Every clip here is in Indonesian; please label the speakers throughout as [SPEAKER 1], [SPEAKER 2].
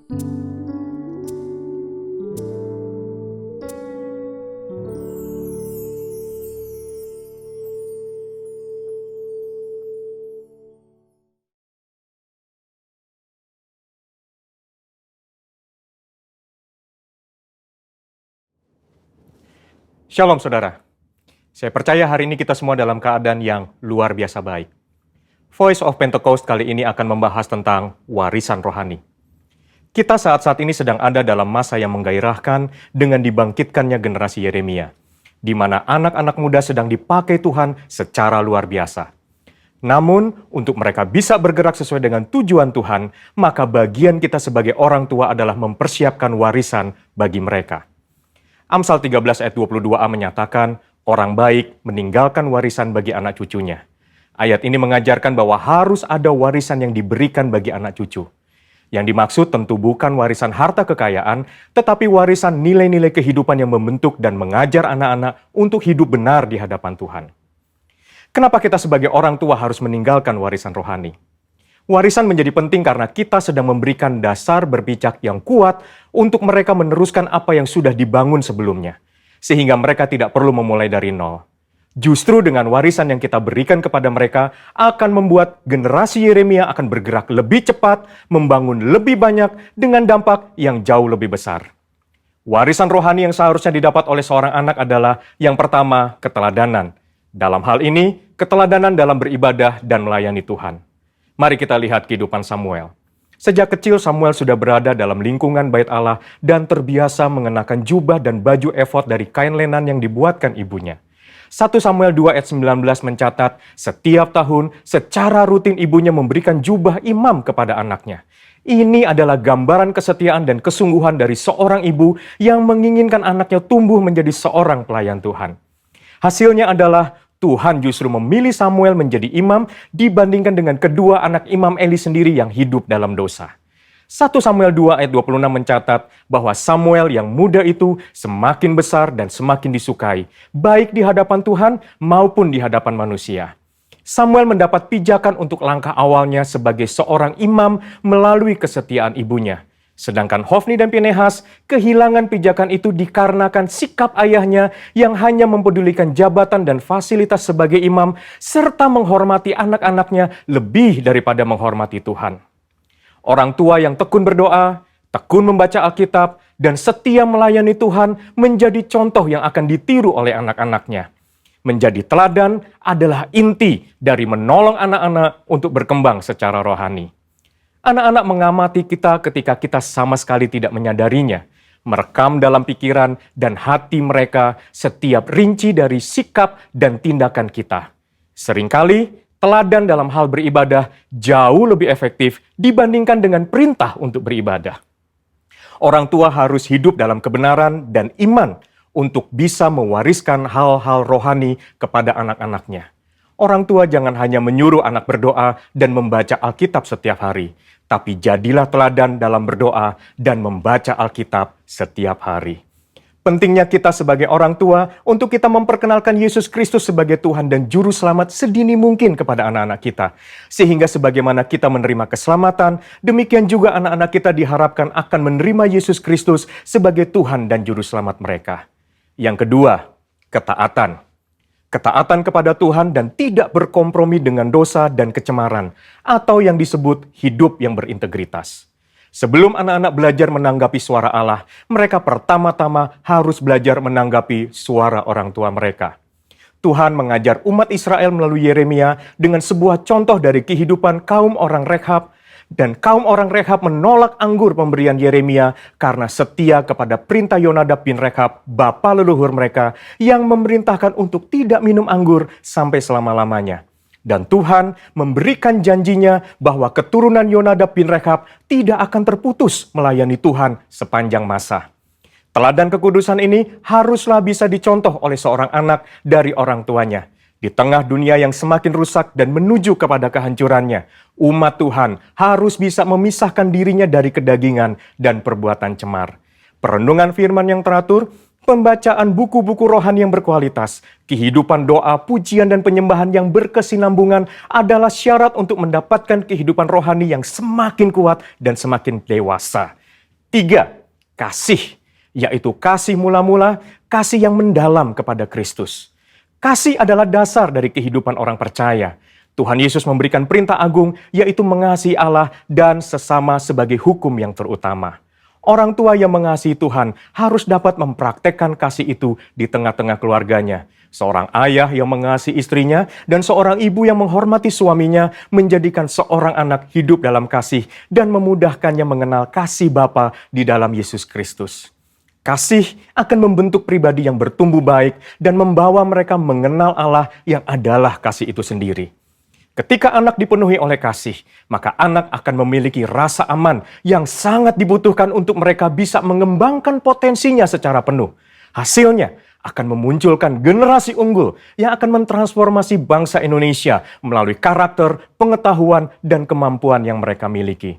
[SPEAKER 1] Shalom saudara, saya percaya hari ini kita semua dalam keadaan yang luar biasa baik. Voice of Pentecost kali ini akan membahas tentang warisan rohani. Kita saat ini sedang ada dalam masa yang menggairahkan dengan dibangkitkannya generasi Yeremia, di mana anak-anak muda sedang dipakai Tuhan secara luar biasa. Namun, untuk mereka bisa bergerak sesuai dengan tujuan Tuhan, maka bagian kita sebagai orang tua adalah mempersiapkan warisan bagi mereka. Amsal 13 ayat 22a menyatakan, orang baik meninggalkan warisan bagi anak cucunya. Ayat ini mengajarkan bahwa harus ada warisan yang diberikan bagi anak cucu. Yang dimaksud tentu bukan warisan harta kekayaan, tetapi warisan nilai-nilai kehidupan yang membentuk dan mengajar anak-anak untuk hidup benar di hadapan Tuhan. Kenapa kita sebagai orang tua harus meninggalkan warisan rohani? Warisan menjadi penting karena kita sedang memberikan dasar berpijak yang kuat untuk mereka meneruskan apa yang sudah dibangun sebelumnya, sehingga mereka tidak perlu memulai dari nol. Justru dengan warisan yang kita berikan kepada mereka akan membuat generasi Yeremia akan bergerak lebih cepat, membangun lebih banyak dengan dampak yang jauh lebih besar. Warisan rohani yang seharusnya didapat oleh seorang anak adalah yang pertama, keteladanan. Dalam hal ini, keteladanan dalam beribadah dan melayani Tuhan. Mari kita lihat kehidupan Samuel. Sejak kecil Samuel sudah berada dalam lingkungan bait Allah dan terbiasa mengenakan jubah dan baju efod dari kain lenan yang dibuatkan ibunya. 1 Samuel 2 ayat 19 mencatat, setiap tahun secara rutin ibunya memberikan jubah imam kepada anaknya. Ini adalah gambaran kesetiaan dan kesungguhan dari seorang ibu yang menginginkan anaknya tumbuh menjadi seorang pelayan Tuhan. Hasilnya adalah Tuhan justru memilih Samuel menjadi imam dibandingkan dengan kedua anak imam Eli sendiri yang hidup dalam dosa. 1 Samuel 2 ayat 26 mencatat bahwa Samuel yang muda itu semakin besar dan semakin disukai, baik di hadapan Tuhan maupun di hadapan manusia. Samuel mendapat pijakan untuk langkah awalnya sebagai seorang imam melalui kesetiaan ibunya. Sedangkan Hofni dan Pinehas kehilangan pijakan itu dikarenakan sikap ayahnya yang hanya mempedulikan jabatan dan fasilitas sebagai imam serta menghormati anak-anaknya lebih daripada menghormati Tuhan. Orang tua yang tekun berdoa, tekun membaca Alkitab, dan setia melayani Tuhan menjadi contoh yang akan ditiru oleh anak-anaknya. Menjadi teladan adalah inti dari menolong anak-anak untuk berkembang secara rohani. Anak-anak mengamati kita ketika kita sama sekali tidak menyadarinya, merekam dalam pikiran dan hati mereka setiap rinci dari sikap dan tindakan kita. Seringkali, teladan dalam hal beribadah jauh lebih efektif dibandingkan dengan perintah untuk beribadah. Orang tua harus hidup dalam kebenaran dan iman untuk bisa mewariskan hal-hal rohani kepada anak-anaknya. Orang tua jangan hanya menyuruh anak berdoa dan membaca Alkitab setiap hari, tapi jadilah teladan dalam berdoa dan membaca Alkitab setiap hari. Pentingnya kita sebagai orang tua untuk kita memperkenalkan Yesus Kristus sebagai Tuhan dan Juru Selamat sedini mungkin kepada anak-anak kita. Sehingga sebagaimana kita menerima keselamatan, demikian juga anak-anak kita diharapkan akan menerima Yesus Kristus sebagai Tuhan dan Juru Selamat mereka. Yang kedua, ketaatan. Ketaatan kepada Tuhan dan tidak berkompromi dengan dosa dan kecemaran, atau yang disebut hidup yang berintegritas. Sebelum anak-anak belajar menanggapi suara Allah, mereka pertama-tama harus belajar menanggapi suara orang tua mereka. Tuhan mengajar umat Israel melalui Yeremia dengan sebuah contoh dari kehidupan kaum orang Rekhab, dan kaum orang Rekhab menolak anggur pemberian Yeremia karena setia kepada perintah Yonadab bin Rekhab, bapa leluhur mereka, yang memerintahkan untuk tidak minum anggur sampai selama-lamanya. Dan Tuhan memberikan janjinya bahwa keturunan Yonadab bin Rekhab tidak akan terputus melayani Tuhan sepanjang masa. Teladan kekudusan ini haruslah bisa dicontoh oleh seorang anak dari orang tuanya. Di tengah dunia yang semakin rusak dan menuju kepada kehancurannya, umat Tuhan harus bisa memisahkan dirinya dari kedagingan dan perbuatan cemar. Perenungan firman yang teratur, pembacaan buku-buku rohani yang berkualitas, kehidupan doa, pujian, dan penyembahan yang berkesinambungan adalah syarat untuk mendapatkan kehidupan rohani yang semakin kuat dan semakin dewasa. Tiga, kasih, yaitu kasih mula-mula, kasih yang mendalam kepada Kristus. Kasih adalah dasar dari kehidupan orang percaya. Tuhan Yesus memberikan perintah agung, yaitu mengasihi Allah dan sesama sebagai hukum yang terutama. Orang tua yang mengasihi Tuhan harus dapat mempraktekkan kasih itu di tengah-tengah keluarganya. Seorang ayah yang mengasihi istrinya dan seorang ibu yang menghormati suaminya menjadikan seorang anak hidup dalam kasih dan memudahkannya mengenal kasih Bapa di dalam Yesus Kristus. Kasih akan membentuk pribadi yang bertumbuh baik dan membawa mereka mengenal Allah yang adalah kasih itu sendiri. Ketika anak dipenuhi oleh kasih, maka anak akan memiliki rasa aman yang sangat dibutuhkan untuk mereka bisa mengembangkan potensinya secara penuh. Hasilnya akan memunculkan generasi unggul yang akan mentransformasi bangsa Indonesia melalui karakter, pengetahuan, dan kemampuan yang mereka miliki.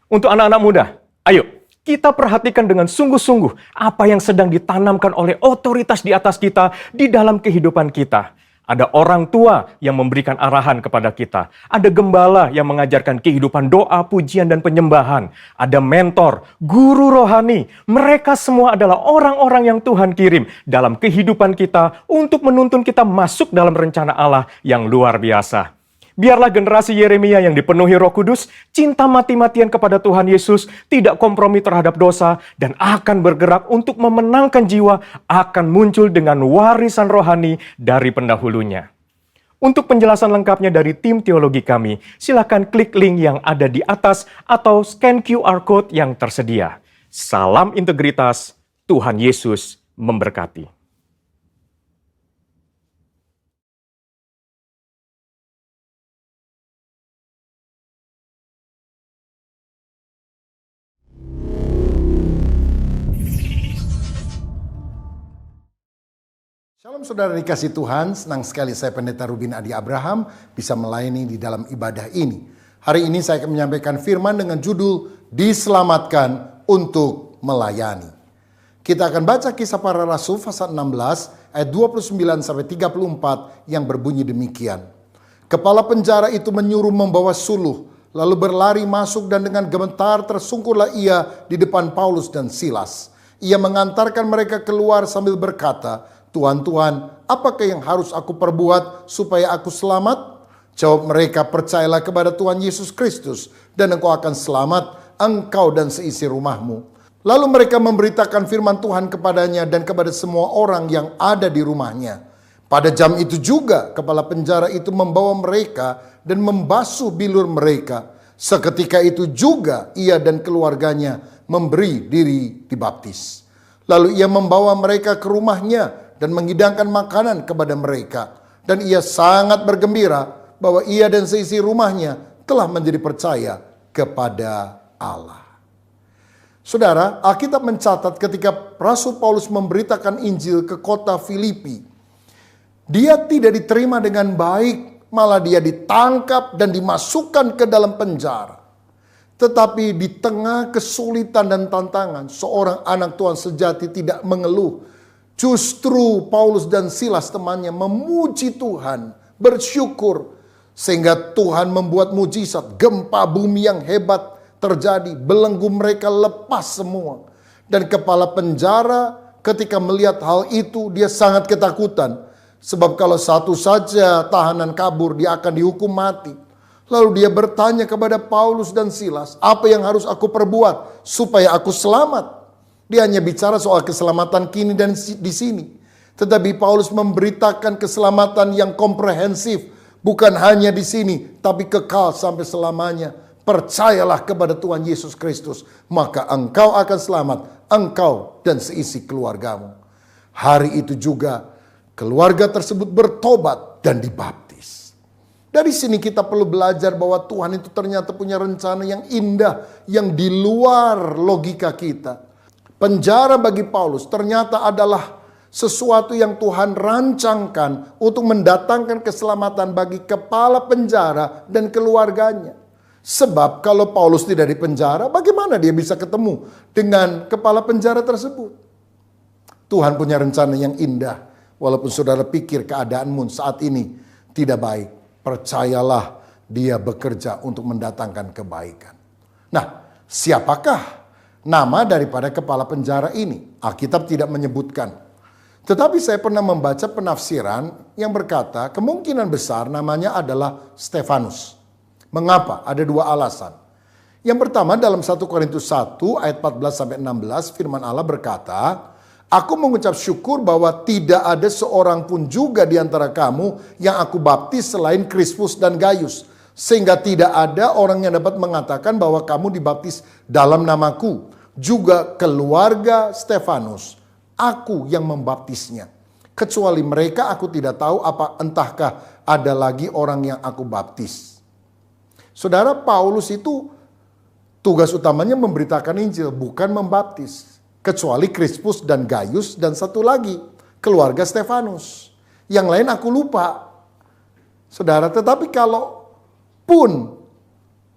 [SPEAKER 1] Untuk anak-anak muda, ayo kita perhatikan dengan sungguh-sungguh apa yang sedang ditanamkan oleh otoritas di atas kita di dalam kehidupan kita. Ada orang tua yang memberikan arahan kepada kita. Ada gembala yang mengajarkan kehidupan doa, pujian, dan penyembahan. Ada mentor, guru rohani. Mereka semua adalah orang-orang yang Tuhan kirim dalam kehidupan kita untuk menuntun kita masuk dalam rencana Allah yang luar biasa. Biarlah generasi Yeremia yang dipenuhi Roh Kudus, cinta mati-matian kepada Tuhan Yesus, tidak kompromi terhadap dosa, dan akan bergerak untuk memenangkan jiwa, akan muncul dengan warisan rohani dari pendahulunya. Untuk penjelasan lengkapnya dari tim teologi kami, silakan klik link yang ada di atas atau scan QR Code yang tersedia. Salam integritas, Tuhan Yesus memberkati.
[SPEAKER 2] Shalom saudara dikasih Tuhan, senang sekali saya Pendeta Rubin Adi Abraham bisa melayani di dalam ibadah ini. Hari ini saya akan menyampaikan firman dengan judul Diselamatkan untuk Melayani. Kita akan baca Kisah Para Rasul pasal 16 ayat 29-34 yang berbunyi demikian. Kepala penjara itu menyuruh membawa suluh, lalu berlari masuk dan dengan gemetar tersungkurlah ia di depan Paulus dan Silas. Ia mengantarkan mereka keluar sambil berkata, Tuhan, Tuhan, apakah yang harus aku perbuat supaya aku selamat? Jawab mereka, percayalah kepada Tuhan Yesus Kristus dan engkau akan selamat, engkau dan seisi rumahmu. Lalu mereka memberitakan firman Tuhan kepadanya dan kepada semua orang yang ada di rumahnya. Pada jam itu juga kepala penjara itu membawa mereka dan membasuh bilur mereka. Seketika itu juga ia dan keluarganya memberi diri dibaptis. Lalu ia membawa mereka ke rumahnya dan menghidangkan makanan kepada mereka. Dan ia sangat bergembira bahwa ia dan seisi rumahnya telah menjadi percaya kepada Allah. Saudara, Alkitab mencatat ketika Rasul Paulus memberitakan Injil ke kota Filipi, dia tidak diterima dengan baik, malah dia ditangkap dan dimasukkan ke dalam penjara. Tetapi di tengah kesulitan dan tantangan, seorang anak Tuhan sejati tidak mengeluh. Justru Paulus dan Silas temannya memuji Tuhan, bersyukur. Sehingga Tuhan membuat mujizat, gempa bumi yang hebat terjadi. Belenggu mereka lepas semua. Dan kepala penjara ketika melihat hal itu dia sangat ketakutan. Sebab kalau satu saja tahanan kabur dia akan dihukum mati. Lalu dia bertanya kepada Paulus dan Silas, apa yang harus aku perbuat supaya aku selamat? Dia hanya bicara soal keselamatan kini dan di sini. Tetapi Paulus memberitakan keselamatan yang komprehensif. Bukan hanya di sini, tapi kekal sampai selamanya. Percayalah kepada Tuhan Yesus Kristus, maka engkau akan selamat, engkau dan seisi keluargamu. Hari itu juga keluarga tersebut bertobat dan dibaptis. Dari sini kita perlu belajar bahwa Tuhan itu ternyata punya rencana yang indah, yang di luar logika kita. Penjara bagi Paulus ternyata adalah sesuatu yang Tuhan rancangkan untuk mendatangkan keselamatan bagi kepala penjara dan keluarganya. Sebab kalau Paulus tidak di penjara, bagaimana dia bisa ketemu dengan kepala penjara tersebut? Tuhan punya rencana yang indah. Walaupun saudara pikir keadaanmu saat ini tidak baik, percayalah dia bekerja untuk mendatangkan kebaikan. Nah, siapakah nama daripada kepala penjara ini. Alkitab tidak menyebutkan. Tetapi saya pernah membaca penafsiran yang berkata kemungkinan besar namanya adalah Stefanus. Mengapa? Ada dua alasan. Yang pertama dalam 1 Korintus 1 ayat 14-16 firman Allah berkata, aku mengucap syukur bahwa tidak ada seorang pun juga di antara kamu yang aku baptis selain Krispus dan Gaius. Sehingga tidak ada orang yang dapat mengatakan bahwa kamu dibaptis dalam namaku. Juga keluarga Stefanus, aku yang membaptisnya. Kecuali mereka aku tidak tahu entahkah ada lagi orang yang aku baptis. Saudara, Paulus itu tugas utamanya memberitakan Injil, bukan membaptis. Kecuali Krispus dan Gaius dan satu lagi, keluarga Stefanus. Yang lain aku lupa. Saudara, tetapi kalau pun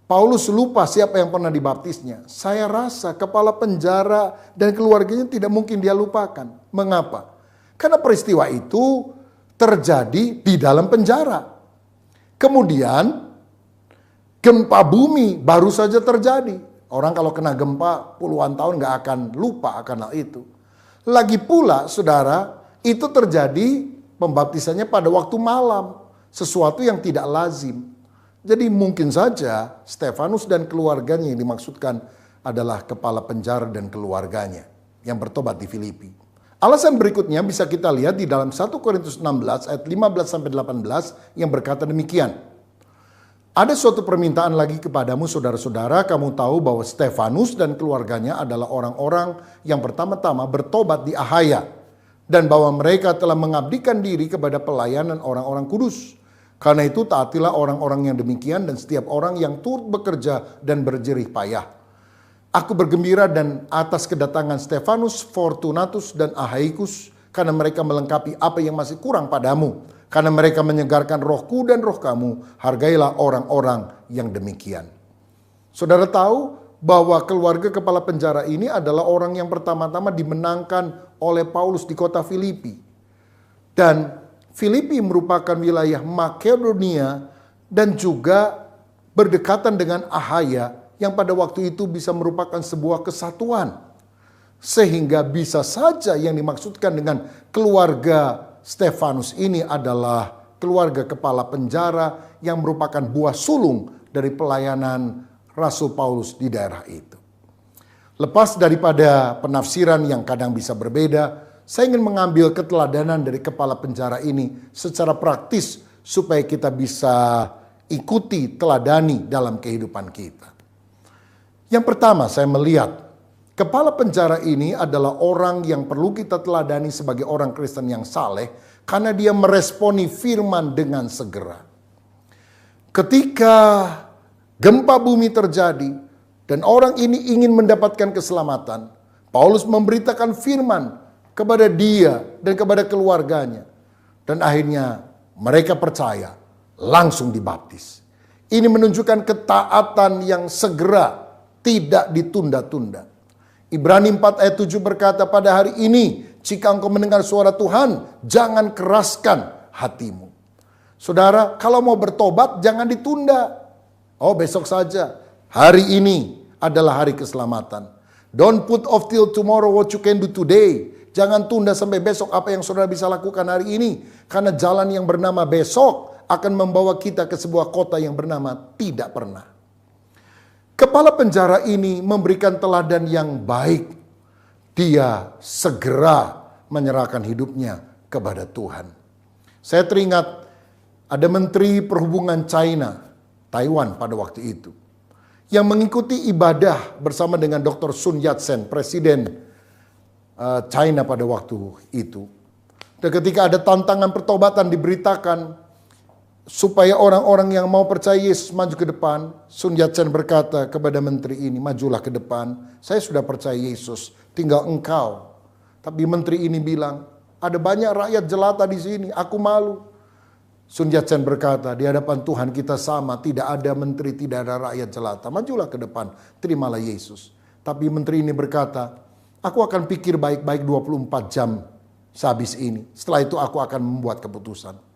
[SPEAKER 2] Paulus lupa siapa yang pernah dibaptisnya, saya rasa kepala penjara dan keluarganya tidak mungkin dia lupakan. Mengapa? Karena peristiwa itu terjadi di dalam penjara. Kemudian gempa bumi baru saja terjadi. Orang kalau kena gempa puluhan tahun gak akan lupa akan hal itu. Lagi pula saudara, itu terjadi pembaptisannya pada waktu malam. Sesuatu yang tidak lazim. Jadi mungkin saja Stefanus dan keluarganya yang dimaksudkan adalah kepala penjara dan keluarganya yang bertobat di Filipi. Alasan berikutnya bisa kita lihat di dalam 1 Korintus 16 ayat 15-18 yang berkata demikian. Ada suatu permintaan lagi kepadamu saudara-saudara, kamu tahu bahwa Stefanus dan keluarganya adalah orang-orang yang pertama-tama bertobat di Ahaya. Dan bahwa mereka telah mengabdikan diri kepada pelayanan orang-orang kudus. Karena itu taatilah orang-orang yang demikian dan setiap orang yang turut bekerja dan berjerih payah. Aku bergembira dan atas kedatangan Stefanus, Fortunatus dan Ahaikus. Karena mereka melengkapi apa yang masih kurang padamu. Karena mereka menyegarkan rohku dan roh kamu. Hargailah orang-orang yang demikian. Saudara tahu bahwa keluarga kepala penjara ini adalah orang yang pertama-tama dimenangkan oleh Paulus di kota Filipi. Dan Filipi merupakan wilayah Makedonia dan juga berdekatan dengan Ahaya yang pada waktu itu bisa merupakan sebuah kesatuan. Sehingga bisa saja yang dimaksudkan dengan keluarga Stefanus ini adalah keluarga kepala penjara yang merupakan buah sulung dari pelayanan Rasul Paulus di daerah itu. Lepas daripada penafsiran yang kadang bisa berbeda, saya ingin mengambil keteladanan dari kepala penjara ini secara praktis supaya kita bisa ikuti, teladani dalam kehidupan kita. Yang pertama saya melihat kepala penjara ini adalah orang yang perlu kita teladani sebagai orang Kristen yang saleh karena dia meresponi firman dengan segera. Ketika gempa bumi terjadi dan orang ini ingin mendapatkan keselamatan, Paulus memberitakan firman kepada dia dan kepada keluarganya. Dan akhirnya mereka percaya, langsung dibaptis. Ini menunjukkan ketaatan yang segera, tidak ditunda-tunda. Ibrani 4 ayat 7 berkata, pada hari ini jika engkau mendengar suara Tuhan, jangan keraskan hatimu. Saudara, kalau mau bertobat jangan ditunda. Oh, besok saja. Hari ini adalah hari keselamatan. Don't put off till tomorrow what you can do today. Jangan tunda sampai besok apa yang saudara bisa lakukan hari ini. Karena jalan yang bernama besok akan membawa kita ke sebuah kota yang bernama tidak pernah. Kepala penjara ini memberikan teladan yang baik. Dia segera menyerahkan hidupnya kepada Tuhan. Saya teringat ada Menteri Perhubungan China, Taiwan pada waktu itu, yang mengikuti ibadah bersama dengan Dr. Sun Yat-sen, Presiden China pada waktu itu. Dan ketika ada tantangan pertobatan diberitakan, supaya orang-orang yang mau percaya Yesus maju ke depan, Sun Yat-sen berkata kepada menteri ini, majulah ke depan, saya sudah percaya Yesus, tinggal engkau. Tapi menteri ini bilang, ada banyak rakyat jelata di sini, aku malu. Sun Yat-sen berkata, di hadapan Tuhan kita sama, tidak ada menteri, tidak ada rakyat jelata, majulah ke depan, terimalah Yesus. Tapi menteri ini berkata, aku akan pikir baik-baik 24 jam sehabis ini, setelah itu aku akan membuat keputusan.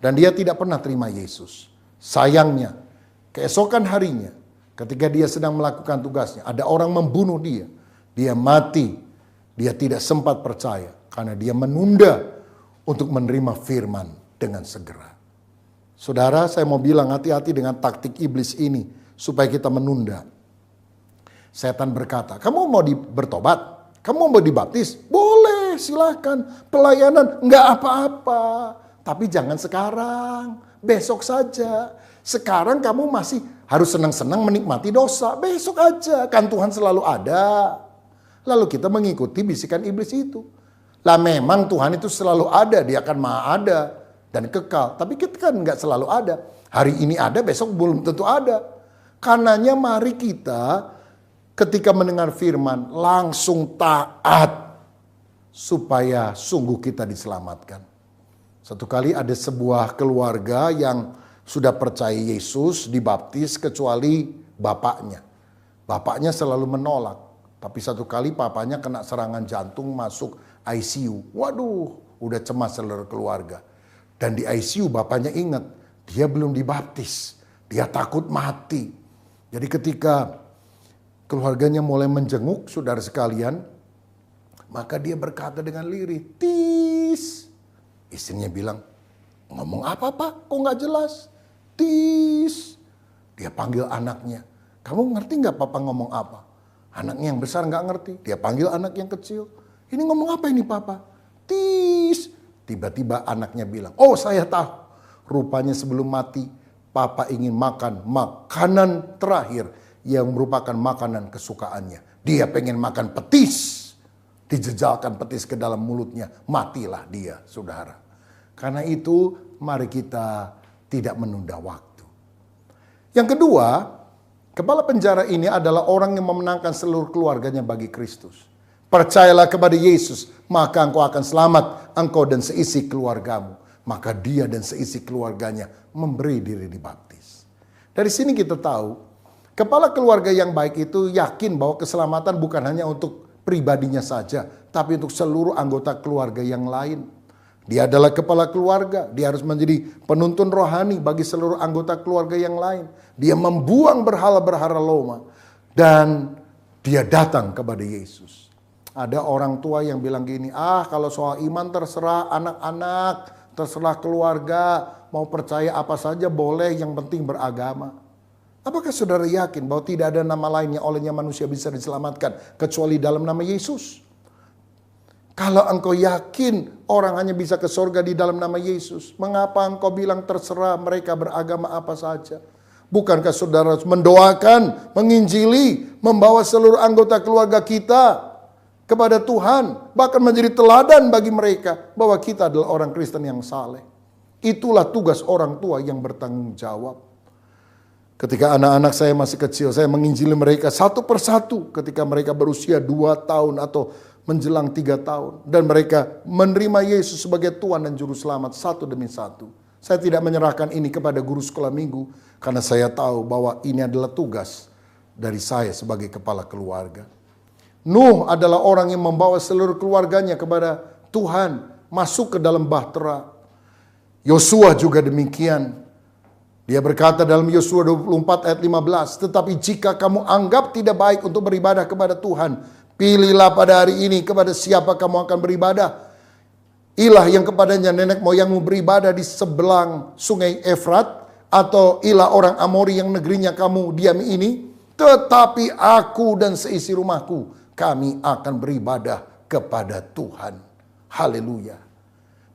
[SPEAKER 2] Dan dia tidak pernah terima Yesus. Sayangnya, keesokan harinya, Ketika dia sedang melakukan tugasnya, ada orang membunuh dia. Dia mati. Dia tidak sempat percaya karena dia menunda untuk menerima firman dengan segera. Saudara, saya mau bilang hati-hati dengan taktik iblis ini supaya kita menunda. Setan berkata, kamu mau bertobat? Kamu mau dibaptis? Boleh, silakan. Pelayanan, enggak apa-apa. Tapi jangan sekarang, besok saja. Sekarang kamu masih harus senang-senang menikmati dosa. Besok aja, kan Tuhan selalu ada. Lalu kita mengikuti bisikan iblis itu. Lah memang Tuhan itu selalu ada, dia akan maha ada dan kekal. Tapi kita kan nggak selalu ada. Hari ini ada, besok belum tentu ada. Karenanya mari kita ketika mendengar firman langsung taat supaya sungguh kita diselamatkan. Satu kali ada sebuah keluarga yang sudah percaya Yesus, dibaptis kecuali bapaknya. Bapaknya selalu menolak. Tapi satu kali papanya kena serangan jantung masuk ICU. Waduh, udah cemas seluruh keluarga. Dan di ICU bapaknya ingat, dia belum dibaptis. Dia takut mati. Jadi ketika keluarganya mulai menjenguk saudara sekalian, maka dia berkata dengan lirih, "Tis." Istrinya bilang, "Ngomong apa Pak? Kok gak jelas?" "Tis." Dia panggil anaknya, "Kamu ngerti gak Papa ngomong apa?" Anaknya yang besar gak ngerti. Dia panggil anak yang kecil, "Ini ngomong apa ini Papa?" "Tis." Tiba-tiba anaknya bilang, "Oh saya tahu. Rupanya sebelum mati, Papa ingin makan makanan terakhir yang merupakan makanan kesukaannya. Dia pengen makan petis." Dijejalkan petis ke dalam mulutnya. Matilah dia, saudara. Karena itu, mari kita tidak menunda waktu. Yang kedua, kepala penjara ini adalah orang yang memenangkan seluruh keluarganya bagi Kristus. Percayalah kepada Yesus, maka engkau akan selamat, engkau dan seisi keluargamu. Maka dia dan seisi keluarganya memberi diri dibaptis. Dari sini kita tahu, kepala keluarga yang baik itu yakin bahwa keselamatan bukan hanya untuk pribadinya saja, tapi untuk seluruh anggota keluarga yang lain. Dia adalah kepala keluarga, dia harus menjadi penuntun rohani bagi seluruh anggota keluarga yang lain. Dia membuang berhala-berhala loma dan dia datang kepada Yesus. Ada orang tua yang bilang gini, kalau soal iman terserah anak-anak, terserah keluarga, mau percaya apa saja boleh, yang penting beragama. Apakah saudara yakin bahwa tidak ada nama lain yang olehnya manusia bisa diselamatkan kecuali dalam nama Yesus? Kalau engkau yakin orang hanya bisa ke surga di dalam nama Yesus, mengapa engkau bilang terserah mereka beragama apa saja? Bukankah saudara mendoakan, menginjili, membawa seluruh anggota keluarga kita kepada Tuhan, bahkan menjadi teladan bagi mereka bahwa kita adalah orang Kristen yang saleh? Itulah tugas orang tua yang bertanggung jawab. Ketika anak-anak saya masih kecil, saya menginjili mereka satu persatu ketika mereka berusia 2 tahun atau menjelang 3 tahun. Dan mereka menerima Yesus sebagai Tuhan dan Juru Selamat satu demi satu. Saya tidak menyerahkan ini kepada guru sekolah minggu karena saya tahu bahwa ini adalah tugas dari saya sebagai kepala keluarga. Nuh adalah orang yang membawa seluruh keluarganya kepada Tuhan, masuk ke dalam bahtera. Yosua juga demikian. Dia berkata dalam Yosua 24 ayat 15, "Tetapi jika kamu anggap tidak baik untuk beribadah kepada Tuhan, pilihlah pada hari ini kepada siapa kamu akan beribadah. Ilah yang kepadanya nenek moyangmu beribadah di sebelah sungai Efrat, atau ilah orang Amori yang negerinya kamu diami ini. Tetapi aku dan seisi rumahku, kami akan beribadah kepada Tuhan." Haleluya.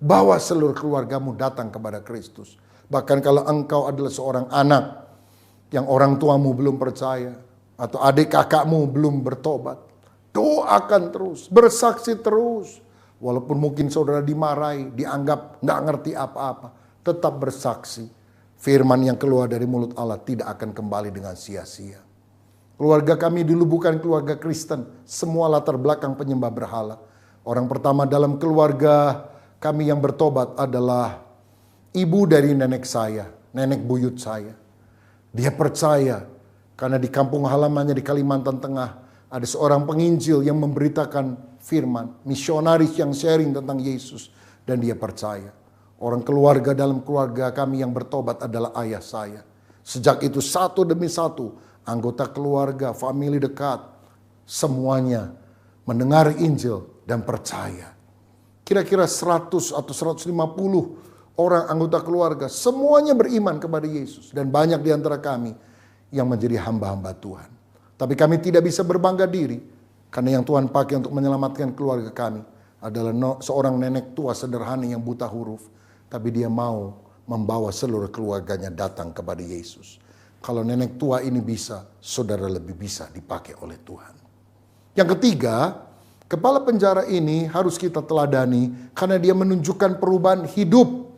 [SPEAKER 2] Bawa seluruh keluargamu datang kepada Kristus. Bahkan kalau engkau adalah seorang anak yang orang tuamu belum percaya, atau adik kakakmu belum bertobat, doakan terus, bersaksi terus. Walaupun mungkin saudara dimarahi, dianggap nggak ngerti apa-apa, tetap bersaksi. Firman yang keluar dari mulut Allah tidak akan kembali dengan sia-sia. Keluarga kami dulu bukan keluarga Kristen, semua latar belakang penyembah berhala. Orang pertama dalam keluarga kami yang bertobat adalah ibu dari nenek saya, nenek buyut saya. Dia percaya karena di kampung halamannya di Kalimantan Tengah ada seorang penginjil yang memberitakan firman, misionaris yang sharing tentang Yesus, dan dia percaya. Orang keluarga dalam keluarga kami yang bertobat adalah ayah saya. Sejak itu satu demi satu anggota keluarga, famili dekat, semuanya mendengar Injil dan percaya. Kira-kira 100 atau 150 orang anggota keluarga, semuanya beriman kepada Yesus. Dan banyak di antara kami yang menjadi hamba-hamba Tuhan. Tapi kami tidak bisa berbangga diri, karena yang Tuhan pakai untuk menyelamatkan keluarga kami adalah seorang nenek tua sederhana yang buta huruf. Tapi dia mau membawa seluruh keluarganya datang kepada Yesus. Kalau nenek tua ini bisa, saudara lebih bisa dipakai oleh Tuhan. Yang ketiga, kepala penjara ini harus kita teladani karena dia menunjukkan perubahan hidup.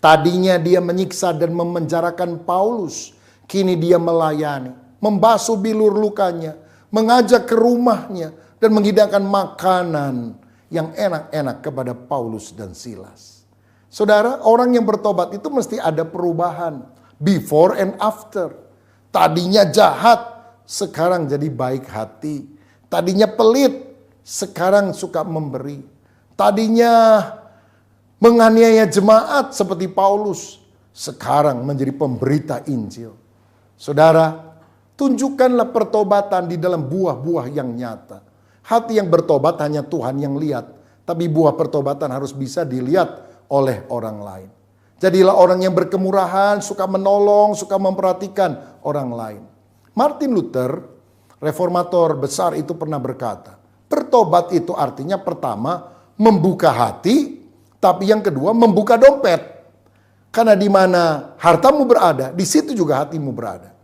[SPEAKER 2] Tadinya dia menyiksa dan memenjarakan Paulus. Kini dia melayani, membasuh bilur lukanya, mengajak ke rumahnya, dan menghidangkan makanan yang enak-enak kepada Paulus dan Silas. Saudara, orang yang bertobat itu mesti ada perubahan. Before and after. Tadinya jahat, sekarang jadi baik hati. Tadinya pelit, sekarang suka memberi. Tadinya menganiaya jemaat seperti Paulus, sekarang menjadi pemberita Injil. Saudara, tunjukkanlah pertobatan di dalam buah-buah yang nyata. Hati yang bertobat hanya Tuhan yang lihat, tapi buah pertobatan harus bisa dilihat oleh orang lain. Jadilah orang yang berkemurahan, suka menolong, suka memperhatikan orang lain. Martin Luther, reformator besar itu, pernah berkata, bertobat itu artinya pertama membuka hati, tapi yang kedua membuka dompet. Karena di mana hartamu berada, di situ juga hatimu berada.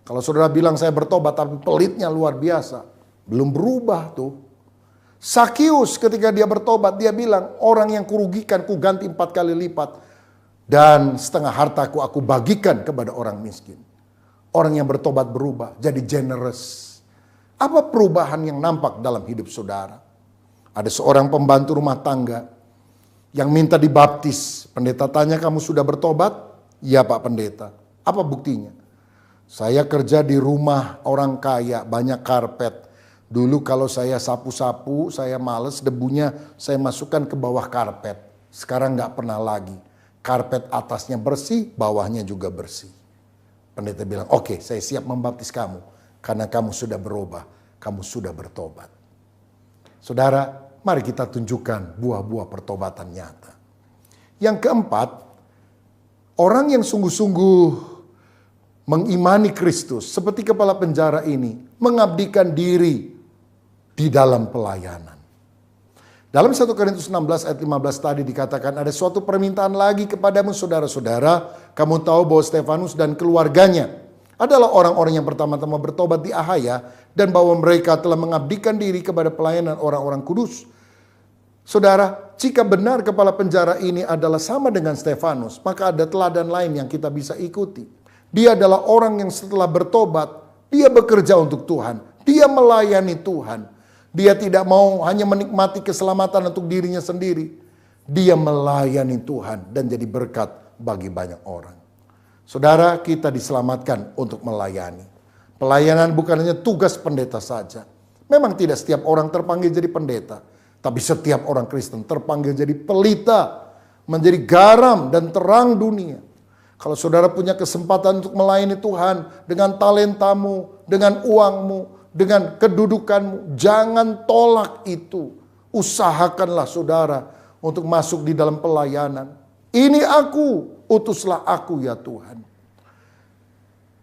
[SPEAKER 2] Kalau saudara bilang saya bertobat tapi pelitnya luar biasa, belum berubah tuh. Sakius ketika dia bertobat, dia bilang, orang yang kurugikan ku ganti 4 kali lipat, dan setengah hartaku aku bagikan kepada orang miskin. Orang yang bertobat berubah, jadi generous. Apa perubahan yang nampak dalam hidup saudara? Ada seorang pembantu rumah tangga yang minta dibaptis. Pendeta tanya, kamu sudah bertobat? Ya Pak Pendeta. Apa buktinya? Saya kerja di rumah orang kaya, banyak karpet. Dulu kalau saya sapu-sapu, saya males, debunya saya masukkan ke bawah karpet. Sekarang nggak pernah lagi. Karpet atasnya bersih, bawahnya juga bersih. Pendeta bilang, oke, saya siap membaptis kamu. Karena kamu sudah berubah, kamu sudah bertobat. Saudara, mari kita tunjukkan buah-buah pertobatan nyata. Yang keempat, orang yang sungguh-sungguh mengimani Kristus, seperti kepala penjara ini, mengabdikan diri di dalam pelayanan. Dalam 1 Korintus 16 ayat 15 tadi dikatakan, ada suatu permintaan lagi kepadamu saudara-saudara. Kamu tahu bahwa Stefanus dan keluarganya adalah orang-orang yang pertama-tama bertobat di Ahaya, dan bahwa mereka telah mengabdikan diri kepada pelayanan orang-orang kudus. Saudara, jika benar kepala penjara ini adalah sama dengan Stefanus, maka ada teladan lain yang kita bisa ikuti. Dia adalah orang yang setelah bertobat, dia bekerja untuk Tuhan. Dia melayani Tuhan. Dia tidak mau hanya menikmati keselamatan untuk dirinya sendiri. Dia melayani Tuhan dan jadi berkat bagi banyak orang. Saudara, kita diselamatkan untuk melayani. Pelayanan bukan hanya tugas pendeta saja. Memang tidak setiap orang terpanggil jadi pendeta. Tapi setiap orang Kristen terpanggil jadi pelita. Menjadi garam dan terang dunia. Kalau saudara punya kesempatan untuk melayani Tuhan dengan talentamu, dengan uangmu, dengan kedudukanmu, jangan tolak itu. Usahakanlah saudara untuk masuk di dalam pelayanan. Ini aku, utuslah aku ya Tuhan.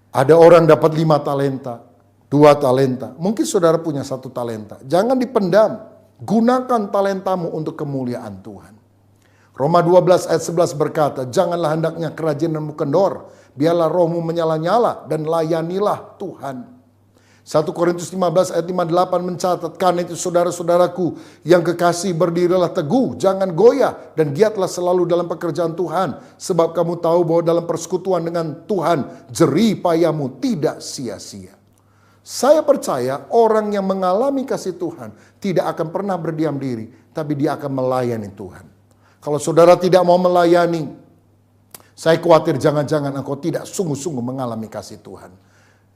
[SPEAKER 2] Ada orang dapat 5 talenta, 2 talenta. Mungkin saudara punya 1 talenta. Jangan dipendam. Gunakan talentamu untuk kemuliaan Tuhan. Roma 12 ayat 11 berkata, janganlah hendaknya kerajinanmu kendor. Biarlah rohmu menyala-nyala dan layanilah Tuhan. 1 Korintus 15 ayat 58 mencatat, karena itu saudara-saudaraku yang kekasih, berdirilah teguh, jangan goyah, dan giatlah selalu dalam pekerjaan Tuhan. Sebab kamu tahu bahwa dalam persekutuan dengan Tuhan, jerih payahmu tidak sia-sia. Saya percaya orang yang mengalami kasih Tuhan tidak akan pernah berdiam diri, tapi dia akan melayani Tuhan. Kalau saudara tidak mau melayani, saya khawatir jangan-jangan engkau tidak sungguh-sungguh mengalami kasih Tuhan.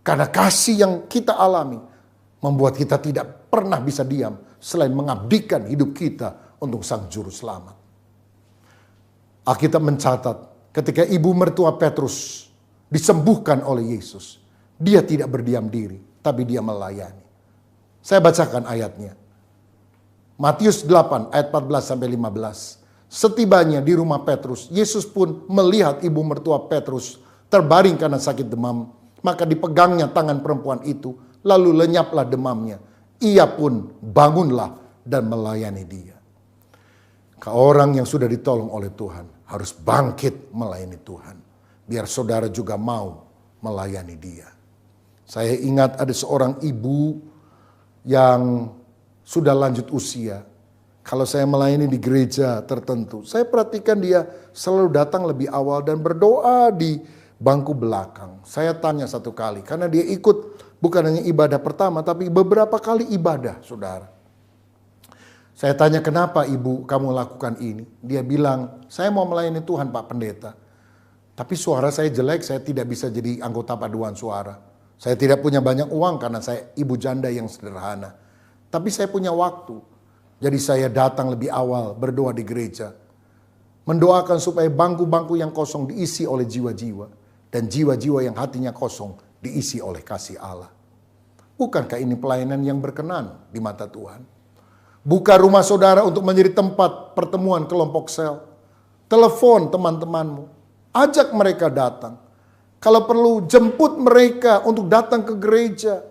[SPEAKER 2] Karena kasih yang kita alami membuat kita tidak pernah bisa diam selain mengabdikan hidup kita untuk Sang Juru Selamat. Alkitab mencatat ketika ibu mertua Petrus disembuhkan oleh Yesus, Dia tidak berdiam diri, tapi dia melayani. Saya bacakan ayatnya. Matius 8 ayat 14-15. Setibanya di rumah Petrus, Yesus pun melihat ibu mertua Petrus terbaring karena sakit demam. Maka dipegangnya tangan perempuan itu, lalu lenyaplah demamnya. Ia pun bangunlah dan melayani dia. Orang yang sudah ditolong oleh Tuhan harus bangkit melayani Tuhan. Biar saudara juga mau melayani dia. Saya ingat ada seorang ibu yang sudah lanjut usia. Kalau saya melayani di gereja tertentu, saya perhatikan dia selalu datang lebih awal dan berdoa di bangku belakang. Saya tanya satu kali, karena dia ikut bukan hanya ibadah pertama, tapi beberapa kali ibadah, saudara. Saya tanya, kenapa ibu kamu lakukan ini? Dia bilang, saya mau melayani Tuhan Pak Pendeta. Tapi suara saya jelek, saya tidak bisa jadi anggota paduan suara. Saya tidak punya banyak uang karena saya ibu janda yang sederhana. Tapi saya punya waktu. Jadi saya datang lebih awal berdoa di gereja. Mendoakan supaya bangku-bangku yang kosong diisi oleh jiwa-jiwa. Dan jiwa-jiwa yang hatinya kosong diisi oleh kasih Allah. Bukankah ini pelayanan yang berkenan di mata Tuhan? Buka rumah saudara untuk menjadi tempat pertemuan kelompok sel. Telepon teman-temanmu. Ajak mereka datang. Kalau perlu jemput mereka untuk datang ke gereja.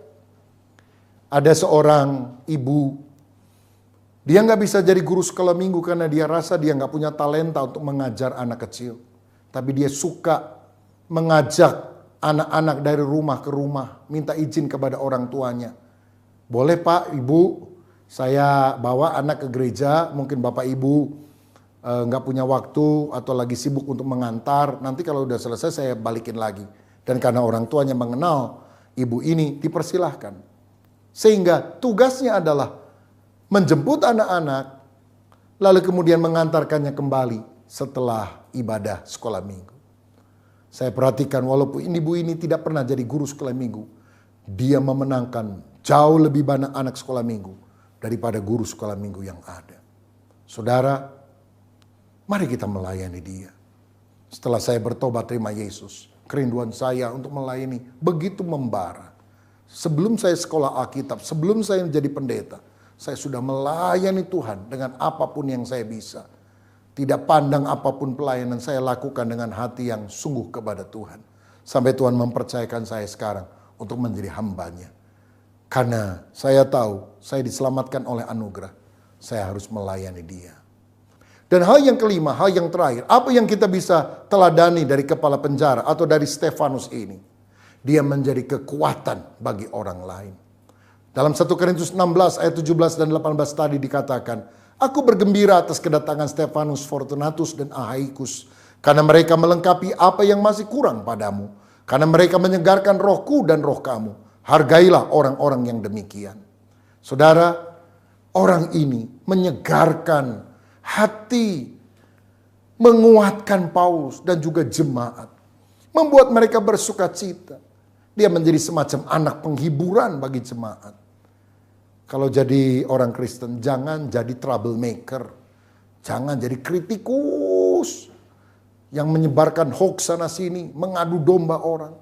[SPEAKER 2] Ada seorang ibu. Dia gak bisa jadi guru sekolah minggu karena dia rasa dia gak punya talenta untuk mengajar anak kecil. Tapi dia suka mengajak anak-anak dari rumah ke rumah. Minta izin kepada orang tuanya. Boleh Pak, Ibu, saya bawa anak ke gereja. Mungkin Bapak Ibu nggak punya waktu atau lagi sibuk untuk mengantar. Nanti kalau udah selesai saya balikin lagi. Dan karena orang tuanya mengenal ibu ini, dipersilahkan. Sehingga tugasnya adalah menjemput anak-anak, lalu kemudian mengantarkannya kembali setelah ibadah sekolah minggu. Saya perhatikan walaupun ibu ini tidak pernah jadi guru sekolah minggu, dia memenangkan jauh lebih banyak anak sekolah minggu daripada guru sekolah minggu yang ada. Saudara, mari kita melayani dia. Setelah saya bertobat terima Yesus, kerinduan saya untuk melayani begitu membara. Sebelum saya sekolah Alkitab, sebelum saya menjadi pendeta, saya sudah melayani Tuhan dengan apapun yang saya bisa. Tidak pandang apapun pelayanan saya lakukan dengan hati yang sungguh kepada Tuhan. Sampai Tuhan mempercayakan saya sekarang untuk menjadi hambanya. Karena saya tahu saya diselamatkan oleh anugerah. Saya harus melayani dia. Dan hal yang kelima, hal yang terakhir. Apa yang kita bisa teladani dari kepala penjara atau dari Stefanus ini? Dia menjadi kekuatan bagi orang lain. Dalam 1 Korintus 16 ayat 17 dan 18 tadi dikatakan, aku bergembira atas kedatangan Stefanus, Fortunatus, dan Ahaikus. Karena mereka melengkapi apa yang masih kurang padamu. Karena mereka menyegarkan rohku dan roh kamu. Hargailah orang-orang yang demikian. Saudara, orang ini menyegarkan hati, menguatkan Paulus dan juga jemaat. Membuat mereka bersuka cita. Dia menjadi semacam anak penghiburan bagi jemaat. Kalau jadi orang Kristen, jangan jadi troublemaker. Jangan jadi kritikus yang menyebarkan hoax sana sini, mengadu domba orang.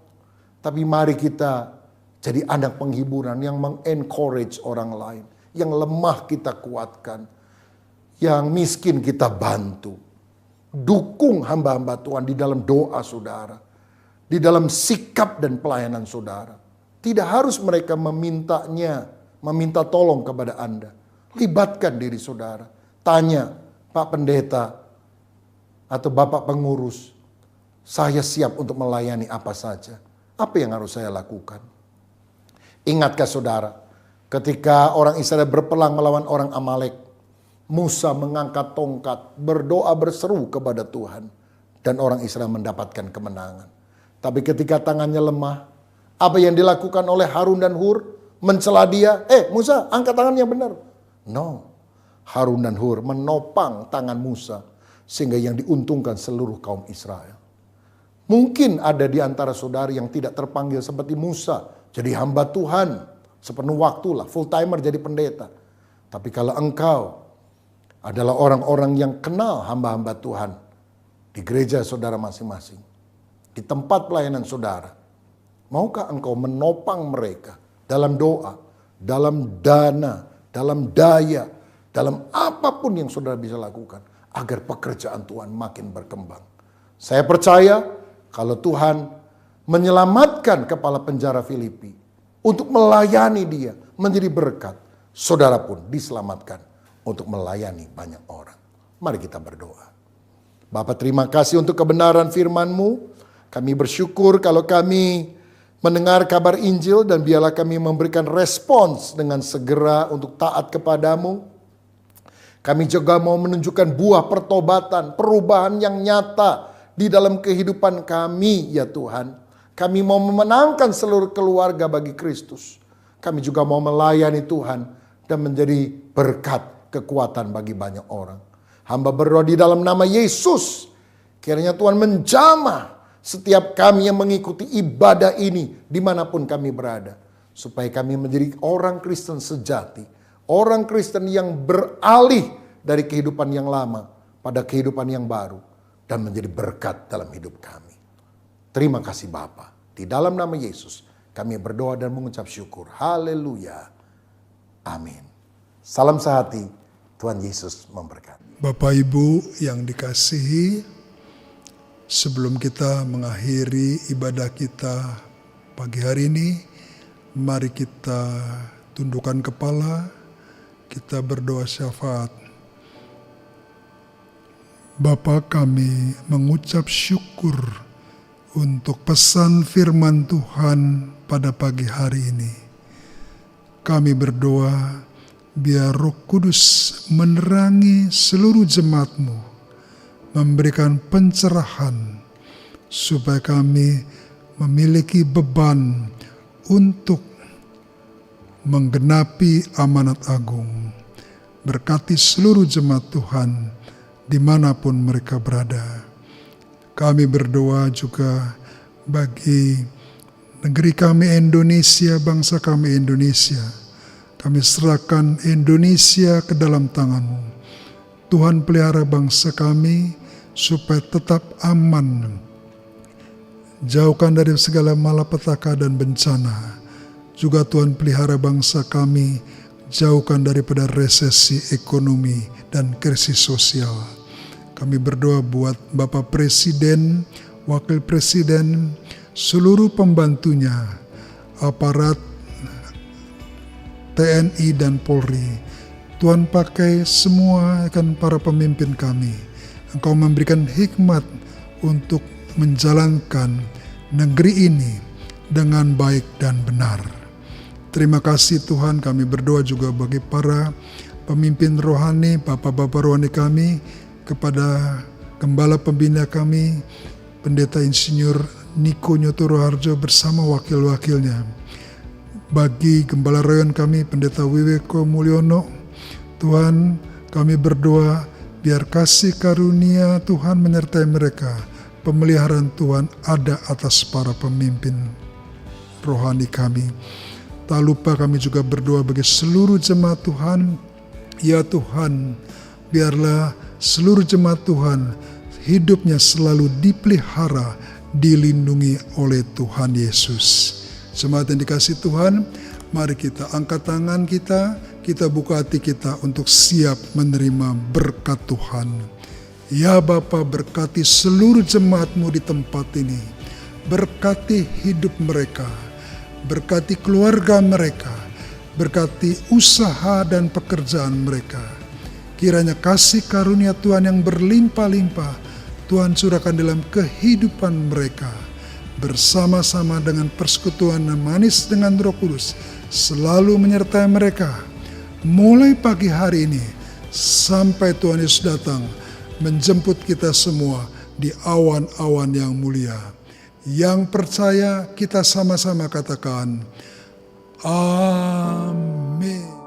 [SPEAKER 2] Tapi mari kita jadi anak penghiburan yang mengencourage orang lain. Yang lemah kita kuatkan. Yang miskin kita bantu. Dukung hamba-hamba Tuhan di dalam doa saudara. Di dalam sikap dan pelayanan saudara. Tidak harus mereka meminta tolong kepada Anda. Libatkan diri saudara. Tanya, Pak Pendeta atau Bapak Pengurus, saya siap untuk melayani apa saja. Apa yang harus saya lakukan? Ingatkah saudara, ketika orang Israel berperang melawan orang Amalek, Musa mengangkat tongkat, berdoa berseru kepada Tuhan, dan orang Israel mendapatkan kemenangan. Tapi ketika tangannya lemah, apa yang dilakukan oleh Harun dan Hur? Mencela dia, Musa angkat tangan yang benar. No, Harun dan Hur menopang tangan Musa, sehingga yang diuntungkan seluruh kaum Israel. Mungkin ada di antara saudara yang tidak terpanggil seperti Musa, jadi hamba Tuhan, sepenuh waktulah, full timer jadi pendeta. Tapi kalau engkau adalah orang-orang yang kenal hamba-hamba Tuhan di gereja saudara masing-masing, di tempat pelayanan saudara, Maukah Engkau menopang mereka dalam doa, dalam dana, dalam daya, dalam apapun yang saudara bisa lakukan agar pekerjaan Tuhan makin berkembang. Saya percaya kalau Tuhan menyelamatkan kepala penjara Filipi untuk melayani dia menjadi berkat, saudara pun diselamatkan untuk melayani banyak orang. Mari kita berdoa. Bapa, terima kasih untuk kebenaran firman-Mu. Kami bersyukur kalau kami mendengar kabar Injil dan biarlah kami memberikan respons dengan segera untuk taat kepadamu. Kami juga mau menunjukkan buah pertobatan, perubahan yang nyata di dalam kehidupan kami ya Tuhan. Kami mau memenangkan seluruh keluarga bagi Kristus. Kami juga mau melayani Tuhan dan menjadi berkat kekuatan bagi banyak orang. Hamba berdoa di dalam nama Yesus, kiranya Tuhan menjamah setiap kami yang mengikuti ibadah ini dimanapun kami berada. Supaya kami menjadi orang Kristen sejati. Orang Kristen yang beralih dari kehidupan yang lama pada kehidupan yang baru. Dan menjadi berkat dalam hidup kami. Terima kasih Bapa. Di dalam nama Yesus kami berdoa dan mengucap syukur. Haleluya. Amin. Salam sehati. Tuhan Yesus memberkati.
[SPEAKER 3] Bapak Ibu yang dikasihi, sebelum kita mengakhiri ibadah kita pagi hari ini, mari kita tundukkan kepala, kita berdoa syafaat. Bapa, kami mengucap syukur untuk pesan firman Tuhan pada pagi hari ini. Kami berdoa biar Roh Kudus menerangi seluruh jemaat-Mu, memberikan pencerahan supaya kami memiliki beban untuk menggenapi amanat agung. Berkati seluruh jemaat Tuhan dimanapun mereka berada. Kami berdoa juga bagi negeri kami Indonesia, bangsa kami Indonesia. Kami serahkan Indonesia ke dalam tangan-Mu. Tuhan pelihara bangsa kami supaya tetap aman. Jauhkan dari segala malapetaka dan bencana. Juga Tuhan pelihara bangsa kami, jauhkan daripada resesi ekonomi dan krisis sosial. Kami berdoa buat Bapak Presiden, Wakil Presiden, seluruh pembantunya, aparat TNI dan Polri. Tuhan pakai semua para pemimpin kami. Engkau memberikan hikmat untuk menjalankan negeri ini dengan baik dan benar. Terima kasih Tuhan, kami berdoa juga bagi para pemimpin rohani, bapak-bapak rohani kami, kepada gembala pembina kami, Pendeta Insinyur Niko Nyotoro Harjo bersama wakil-wakilnya. Bagi gembala royon kami, Pendeta Wiweko Mulyono, Tuhan, kami berdoa biar kasih karunia Tuhan menyertai mereka. Pemeliharaan Tuhan ada atas para pemimpin rohani kami. Tak lupa kami juga berdoa bagi seluruh jemaat Tuhan. Ya Tuhan, biarlah seluruh jemaat Tuhan hidupnya selalu dipelihara, dilindungi oleh Tuhan Yesus. Jemaat yang dikasihi Tuhan, mari kita angkat tangan kita buka hati kita untuk siap menerima berkat Tuhan. Ya Bapa, berkati seluruh jemaat-Mu di tempat ini. Berkati hidup mereka, berkati keluarga mereka, berkati usaha dan pekerjaan mereka. Kiranya kasih karunia Tuhan yang berlimpah-limpah Tuhan curahkan dalam kehidupan mereka. Bersama-sama dengan persekutuan yang manis dengan Roh Kudus selalu menyertai mereka mulai pagi hari ini sampai Tuhan Yesus datang menjemput kita semua di awan-awan yang mulia. Yang percaya kita sama-sama katakan amin.